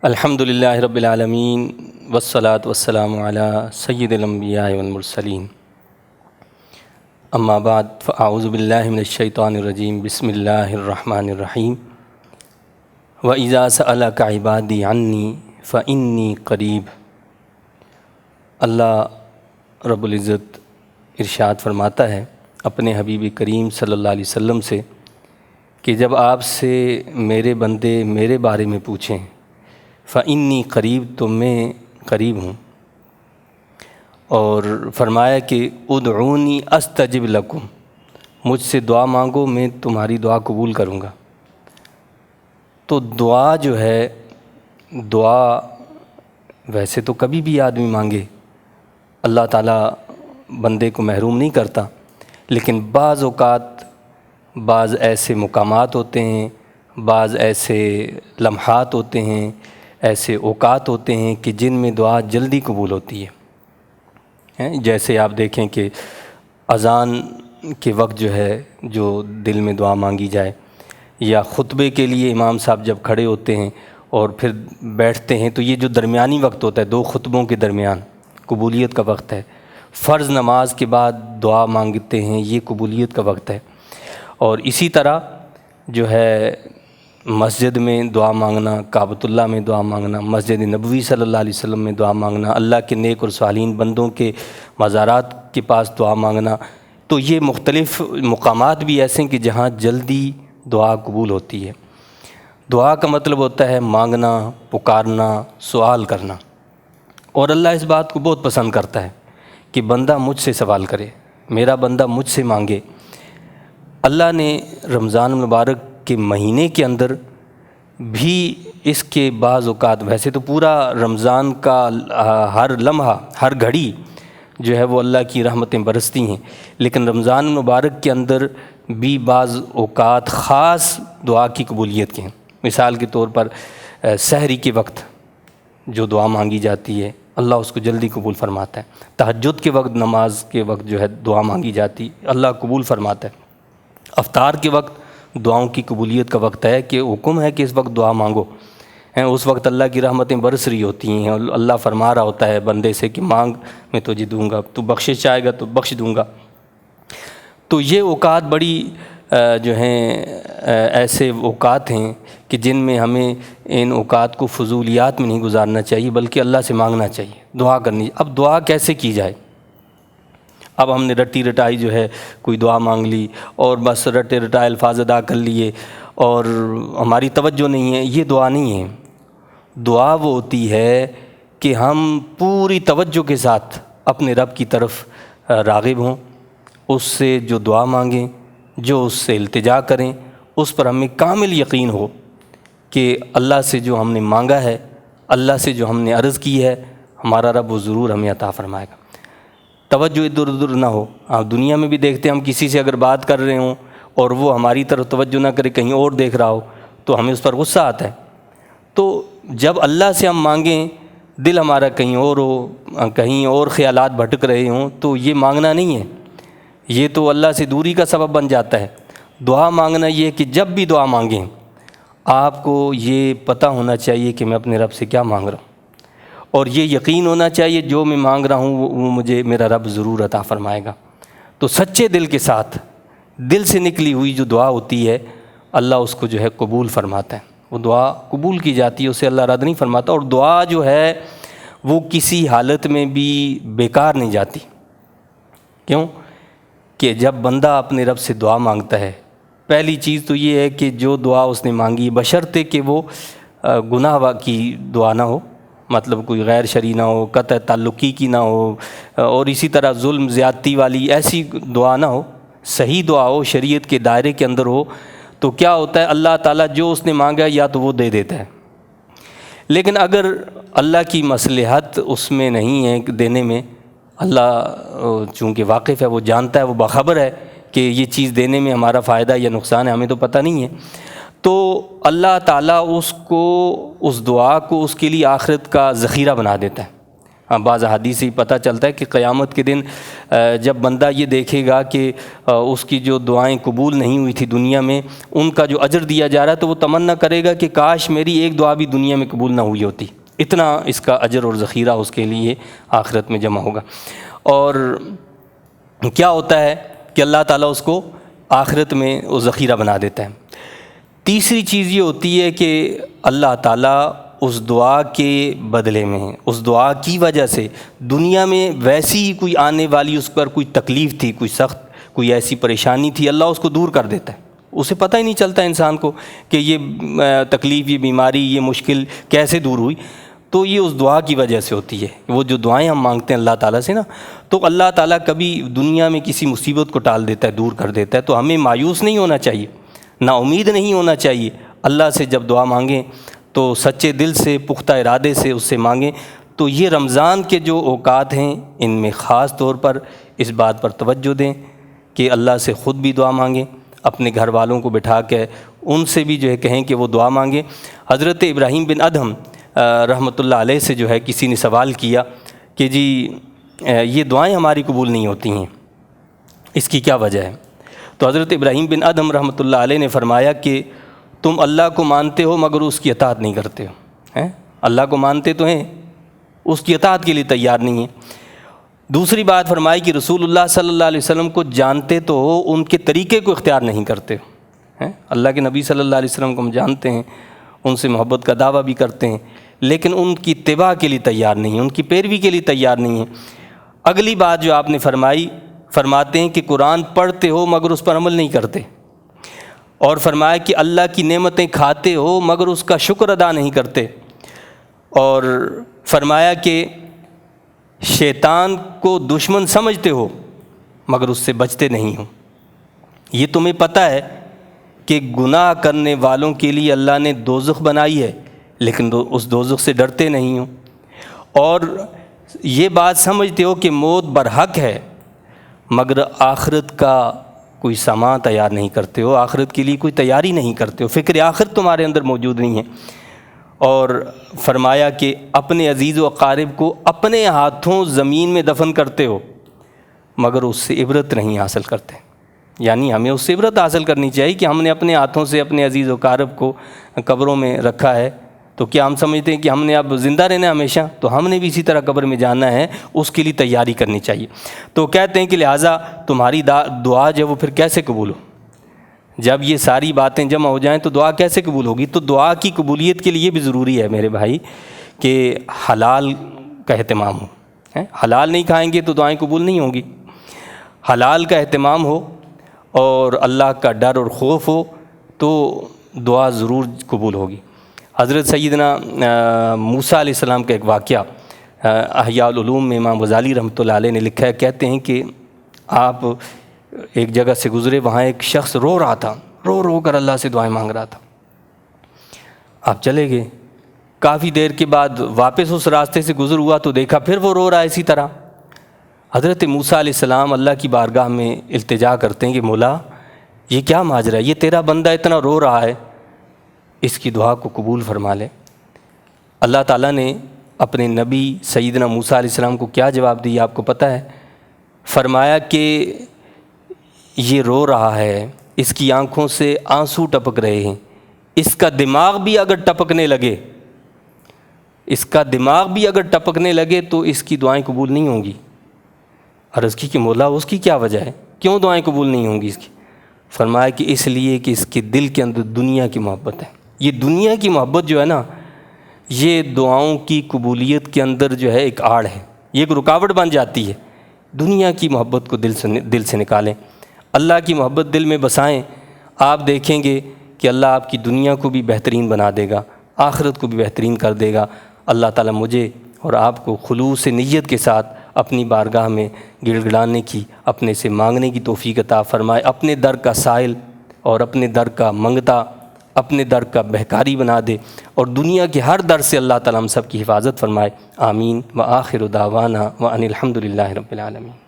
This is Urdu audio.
الحمدللہ رب العالمین والصلاة والسلام علی سید الانبیاء والمرسلین اما بعد فاعوذ باللہ من الشیطان الرجیم بسم اللہ الرحمن الرحیم وَإِذَا سَأَلَكَ عِبَادِي عَنِّي فَإِنِّي قَرِيب۔ اللہ رب العزت ارشاد فرماتا ہے اپنے حبیب کریم صلی اللہ علیہ وسلم سے کہ جب آپ سے میرے بندے میرے بارے میں پوچھیں فَإِنِّي قریب، تو میں قریب ہوں، اور فرمایا کہ ادعونی استجب لکم، مجھ سے دعا مانگو میں تمہاری دعا قبول کروں گا۔ تو دعا جو ہے، دعا ویسے تو کبھی بھی آدمی مانگے اللہ تعالیٰ بندے کو محروم نہیں کرتا، لیکن بعض اوقات بعض ایسے مقامات ہوتے ہیں، بعض ایسے لمحات ہوتے ہیں، ایسے اوقات ہوتے ہیں کہ جن میں دعا جلدی قبول ہوتی ہے۔ جیسے آپ دیکھیں کہ اذان کے وقت جو ہے جو دل میں دعا مانگی جائے، یا خطبے کے لیے امام صاحب جب کھڑے ہوتے ہیں اور پھر بیٹھتے ہیں، تو یہ جو درمیانی وقت ہوتا ہے دو خطبوں کے درمیان، قبولیت کا وقت ہے۔ فرض نماز کے بعد دعا مانگتے ہیں، یہ قبولیت کا وقت ہے۔ اور اسی طرح جو ہے مسجد میں دعا مانگنا، کعبۃ اللہ میں دعا مانگنا، مسجد نبوی صلی اللہ علیہ وسلم میں دعا مانگنا، اللہ کے نیک اور صالحین بندوں کے مزارات کے پاس دعا مانگنا، تو یہ مختلف مقامات بھی ایسے ہیں کہ جہاں جلدی دعا قبول ہوتی ہے۔ دعا کا مطلب ہوتا ہے مانگنا، پکارنا، سوال کرنا، اور اللہ اس بات کو بہت پسند کرتا ہے کہ بندہ مجھ سے سوال کرے، میرا بندہ مجھ سے مانگے۔ اللہ نے رمضان المبارک کے مہینے کے اندر بھی اس کے بعض اوقات، ویسے تو پورا رمضان کا ہر لمحہ ہر گھڑی جو ہے وہ اللہ کی رحمتیں برستی ہیں، لیکن رمضان المبارک کے اندر بھی بعض اوقات خاص دعا کی قبولیت کے ہیں۔ مثال کے طور پر سحری کے وقت جو دعا مانگی جاتی ہے اللہ اس کو جلدی قبول فرماتا ہے۔ تہجد کے وقت، نماز کے وقت جو ہے دعا مانگی جاتی اللہ قبول فرماتا ہے۔ افطار کے وقت دعاؤں کی قبولیت کا وقت ہے کہ حکم ہے کہ اس وقت دعا مانگو، اس وقت اللہ کی رحمتیں برس رہی ہوتی ہیں، اور اللہ فرما رہا ہوتا ہے بندے سے کہ مانگ میں تجھے دوں گا، تو بخشش چاہے گا تو بخش دوں گا۔ تو یہ اوقات بڑی جو ہیں ایسے اوقات ہیں کہ جن میں ہمیں ان اوقات کو فضولیات میں نہیں گزارنا چاہیے، بلکہ اللہ سے مانگنا چاہیے، دعا کرنی۔ اب دعا کیسے کی جائے؟ اب ہم نے رٹی رٹائی جو ہے کوئی دعا مانگ لی اور بس رٹے رٹائے الفاظ ادا کر لیے اور ہماری توجہ نہیں ہے، یہ دعا نہیں ہے۔ دعا وہ ہوتی ہے کہ ہم پوری توجہ کے ساتھ اپنے رب کی طرف راغب ہوں، اس سے جو دعا مانگیں، جو اس سے التجا کریں، اس پر ہمیں کامل یقین ہو کہ اللہ سے جو ہم نے مانگا ہے، اللہ سے جو ہم نے عرض کی ہے، ہمارا رب وہ ضرور ہمیں عطا فرمائے گا۔ توجہ ادھر ادھر نہ ہو۔ آپ دنیا میں بھی دیکھتے ہیں، ہم کسی سے اگر بات کر رہے ہوں اور وہ ہماری طرف توجہ نہ کرے، کہیں اور دیکھ رہا ہو، تو ہمیں اس پر غصہ آتا ہے۔ تو جب اللہ سے ہم مانگیں، دل ہمارا کہیں اور ہو، کہیں اور خیالات بھٹک رہے ہوں، تو یہ مانگنا نہیں ہے، یہ تو اللہ سے دوری کا سبب بن جاتا ہے۔ دعا مانگنا یہ ہے کہ جب بھی دعا مانگیں آپ کو یہ پتہ ہونا چاہیے کہ میں اپنے رب سے کیا مانگ رہا ہوں، اور یہ یقین ہونا چاہیے جو میں مانگ رہا ہوں وہ مجھے میرا رب ضرور عطا فرمائے گا۔ تو سچے دل کے ساتھ، دل سے نکلی ہوئی جو دعا ہوتی ہے اللہ اس کو جو ہے قبول فرماتا ہے، وہ دعا قبول کی جاتی ہے، اسے اللہ رد نہیں فرماتا۔ اور دعا جو ہے وہ کسی حالت میں بھی بیکار نہیں جاتی۔ کیوں؟ کہ جب بندہ اپنے رب سے دعا مانگتا ہے، پہلی چیز تو یہ ہے کہ جو دعا اس نے مانگی بشرطے کہ وہ گناہ کی دعا نہ ہو، مطلب کوئی غیر شرعی نہ ہو، قطع تعلقی کی نہ ہو، اور اسی طرح ظلم زیادتی والی ایسی دعا نہ ہو، صحیح دعا ہو، شریعت کے دائرے کے اندر ہو، تو کیا ہوتا ہے اللہ تعالیٰ جو اس نے مانگا یا تو وہ دے دیتا ہے۔ لیکن اگر اللہ کی مصلحت اس میں نہیں ہے دینے میں، اللہ چونکہ واقف ہے، وہ جانتا ہے، وہ باخبر ہے کہ یہ چیز دینے میں ہمارا فائدہ یا نقصان ہے، ہمیں تو پتہ نہیں ہے، تو اللہ تعالیٰ اس کو، اس دعا کو اس کے لیے آخرت کا ذخیرہ بنا دیتا ہے۔ بعض احادیث سے پتہ چلتا ہے کہ قیامت کے دن جب بندہ یہ دیکھے گا کہ اس کی جو دعائیں قبول نہیں ہوئی تھی دنیا میں ان کا جو اجر دیا جا رہا ہے، تو وہ تمنا کرے گا کہ کاش میری ایک دعا بھی دنیا میں قبول نہ ہوئی ہوتی، اتنا اس کا اجر اور ذخیرہ اس کے لیے آخرت میں جمع ہوگا۔ اور کیا ہوتا ہے کہ اللہ تعالیٰ اس کو آخرت میں وہ ذخیرہ بنا دیتا ہے۔ تیسری چیز یہ ہوتی ہے کہ اللہ تعالیٰ اس دعا کے بدلے میں، اس دعا کی وجہ سے دنیا میں ویسی ہی کوئی آنے والی اس پر کوئی تکلیف تھی، کوئی سخت کوئی ایسی پریشانی تھی، اللہ اس کو دور کر دیتا ہے۔ اسے پتہ ہی نہیں چلتا انسان کو کہ یہ تکلیف، یہ بیماری، یہ مشکل کیسے دور ہوئی، تو یہ اس دعا کی وجہ سے ہوتی ہے۔ وہ جو دعائیں ہم مانگتے ہیں اللہ تعالیٰ سے نا، تو اللہ تعالیٰ کبھی دنیا میں کسی مصیبت کو ٹال دیتا ہے، دور کر دیتا ہے۔ تو ہمیں مایوس نہیں ہونا چاہیے، نا امید نہیں ہونا چاہیے۔ اللہ سے جب دعا مانگیں تو سچے دل سے، پختہ ارادے سے اس سے مانگیں۔ تو یہ رمضان کے جو اوقات ہیں ان میں خاص طور پر اس بات پر توجہ دیں کہ اللہ سے خود بھی دعا مانگیں، اپنے گھر والوں کو بٹھا کے ان سے بھی جو ہے کہیں کہ وہ دعا مانگیں۔ حضرت ابراہیم بن ادہم رحمۃ اللہ علیہ سے جو ہے کسی نے سوال کیا کہ جی یہ دعائیں ہماری قبول نہیں ہوتی ہیں، اس کی کیا وجہ ہے؟ تو حضرت ابراہیم بن ادہم رحمۃ اللہ علیہ نے فرمایا کہ تم اللہ کو مانتے ہو مگر اس کی اطاعت نہیں کرتے ہو۔ اللہ کو مانتے تو ہیں، اس کی اطاعت کے لیے تیار نہیں ہیں۔ دوسری بات فرمائی کہ رسول اللہ صلی اللہ علیہ وسلم کو جانتے تو ہو، ان کے طریقے کو اختیار نہیں کرتے ہو۔ اللہ کے نبی صلی اللہ علیہ وسلم کو ہم جانتے ہیں، ان سے محبت کا دعویٰ بھی کرتے ہیں، لیکن ان کی اتباع کے لیے تیار نہیں ہیں، ان کی پیروی کے لیے تیار نہیں ہیں۔ اگلی بات جو آپ نے فرماتے ہیں کہ قرآن پڑھتے ہو مگر اس پر عمل نہیں کرتے، اور فرمایا کہ اللہ کی نعمتیں کھاتے ہو مگر اس کا شکر ادا نہیں کرتے، اور فرمایا کہ شیطان کو دشمن سمجھتے ہو مگر اس سے بچتے نہیں ہو۔ یہ تمہیں پتہ ہے کہ گناہ کرنے والوں کے لیے اللہ نے دوزخ بنائی ہے لیکن اس دوزخ سے ڈرتے نہیں ہو، اور یہ بات سمجھتے ہو کہ موت برحق ہے مگر آخرت کا کوئی سامان تیار نہیں کرتے ہو، آخرت کے لیے کوئی تیاری نہیں کرتے ہو، فکر آخرت تمہارے اندر موجود نہیں ہے۔ اور فرمایا کہ اپنے عزیز و اقارب کو اپنے ہاتھوں زمین میں دفن کرتے ہو مگر اس سے عبرت نہیں حاصل کرتے۔ یعنی ہمیں اس سے عبرت حاصل کرنی چاہیے کہ ہم نے اپنے ہاتھوں سے اپنے عزیز و اقارب کو قبروں میں رکھا ہے، تو کیا ہم سمجھتے ہیں کہ ہم نے اب زندہ رہنا ہمیشہ؟ تو ہم نے بھی اسی طرح قبر میں جانا ہے، اس کے لیے تیاری کرنی چاہیے۔ تو کہتے ہیں کہ لہٰذا تمہاری دعا جو وہ پھر کیسے قبول ہو؟ جب یہ ساری باتیں جمع ہو جائیں تو دعا کیسے قبول ہوگی؟ تو دعا کی قبولیت کے لیے بھی ضروری ہے میرے بھائی کہ حلال کا اہتمام ہو۔ حلال نہیں کھائیں گے تو دعائیں قبول نہیں ہوں گی۔ حلال کا اہتمام ہو اور اللہ کا ڈر اور خوف ہو تو دعا ضرور قبول ہوگی۔ حضرت سیدنا موسیٰ علیہ السلام کا ایک واقعہ احیاء العلوم میں امام غزالی رحمۃ اللہ علیہ نے لکھا ہے، کہتے ہیں کہ آپ ایک جگہ سے گزرے، وہاں ایک شخص رو رہا تھا، رو کر اللہ سے دعائیں مانگ رہا تھا۔ آپ چلے گئے، کافی دیر کے بعد واپس اس راستے سے گزر ہوا تو دیکھا پھر وہ رو رہا ہے اسی طرح۔ حضرت موسیٰ علیہ السلام اللہ کی بارگاہ میں التجا کرتے ہیں کہ مولا یہ کیا ماجرا ہے، یہ تیرا بندہ اتنا رو رہا ہے، اس کی دعا کو قبول فرما لے۔ اللہ تعالیٰ نے اپنے نبی سیدنا موسیٰ علیہ السلام کو کیا جواب دیا آپ کو پتہ ہے؟ فرمایا کہ یہ رو رہا ہے، اس کی آنکھوں سے آنسو ٹپک رہے ہیں، اس کا دماغ بھی اگر ٹپکنے لگے تو اس کی دعائیں قبول نہیں ہوں گی۔ عرض کی کہ مولا اس کی کیا وجہ ہے، کیوں دعائیں قبول نہیں ہوں گی اس کی؟ فرمایا کہ اس لیے کہ اس کے دل کے اندر دنیا کی محبت ہے۔ یہ دنیا کی محبت جو ہے نا، یہ دعاؤں کی قبولیت کے اندر جو ہے ایک آڑ ہے، یہ ایک رکاوٹ بن جاتی ہے۔ دنیا کی محبت کو دل سے نکالیں، اللہ کی محبت دل میں بسائیں، آپ دیکھیں گے کہ اللہ آپ کی دنیا کو بھی بہترین بنا دے گا، آخرت کو بھی بہترین کر دے گا۔ اللہ تعالیٰ مجھے اور آپ کو خلوص نیت کے ساتھ اپنی بارگاہ میں گڑ گڑانے کی، اپنے سے مانگنے کی توفیق عطا فرمائے، اپنے در کا سائل اور اپنے در کا منگتا، اپنے در کا بہکاری بنا دے، اور دنیا کے ہر در سے اللہ تعالیٰ ہم سب کی حفاظت فرمائے۔ آمین۔ وآخر دعوانا وان الحمد للہ رب العالمین۔